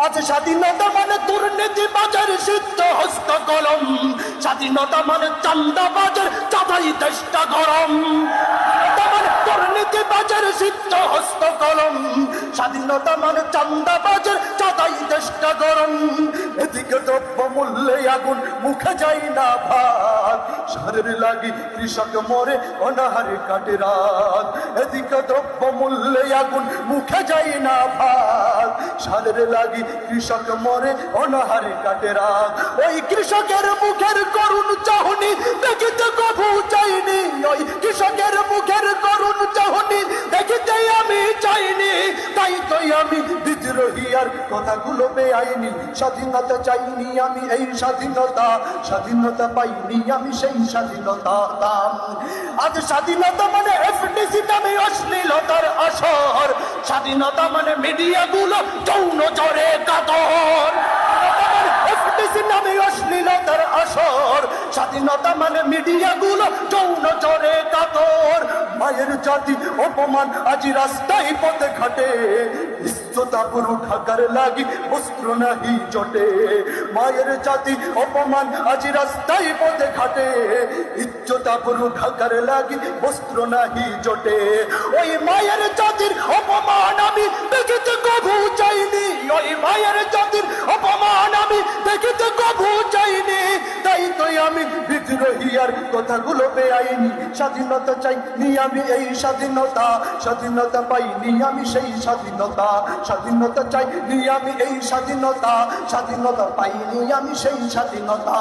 আজ স্বাধীনতা মানে দুর্নীতি বাজার সিদ্ধ হস্ত কলম, স্বাধীনতা মানে চান্দাবাজার চাঁদাই দেশটা গরম। দুর্নীতি বাজার সিদ্ধ হস্ত কলম, স্বাধীনতা মানে চান্দাবাজার চাঁদাই দেশটা গরম। এদিকে দ্রব্য মূল্যে আগুন মুখে যাই না ভাত, সারের লাগি কৃষক মরে অনাহারে কাটে রাত। এদিকে দ্রব্য মূল্যে আগুন মুখে যাই না ভাত, সারের লাগি কৃষক মরে অনাহারে কাটে রাত। ওই কৃষকের মুখের করুণ চাহনি দেখিতে কভু চাইনি, ওই কৃষকের মুখের করুণ চাহনি দেখিতে আমি চাইনি। তাই তো আমি বিদ্রোহী আর কথাগুলো বেআইনি। স্বাধীনতা চাইনি আমি এই স্বাধীনতা, স্বাধীনতা পাইনি আমি সেই স্বাধীনতা। আজ স্বাধীনতা মানে এফডিসি নামে অশ্লীলতার আসর, স্বাধীনতা মানে মিডিয়াগুলো যৌন চরে কাতর। এফডিসি নামে অশ্লীলতার আসর, স্বাধীনতা মানে মিডিয়াগুলো যৌন চরে কাতর। মায়ের জাতি অপমান আজ রাস্তায় পথে ঘাটে, ইজ্জত আবরু ঢাকার লাগি বস্ত্র নাহি জটে। মায়ের জাতি অপমান আজ রাস্তায় পথে ঘাটে, ইজ্জত আবরু ঢাকার লাগি বস্ত্র নাহি জটে। ওই মায়ের জাতির অপমান আমি দেখিতে কভু চাইনি, ওই মায়ের জাতির অপমান আমি দেখিতে কভু চাইনি। তাই তো আমি বিদ্রোহী আর কথাগুলো বেআইনি। স্বাধীনতা চাইনি আমি এই স্বাধীনতা, স্বাধীনতা পাইনি আমি সেই স্বাধীনতা। স্বাধীনতা চাইনি আমি এই স্বাধীনতা, স্বাধীনতা পাইনি আমি সেই স্বাধীনতা।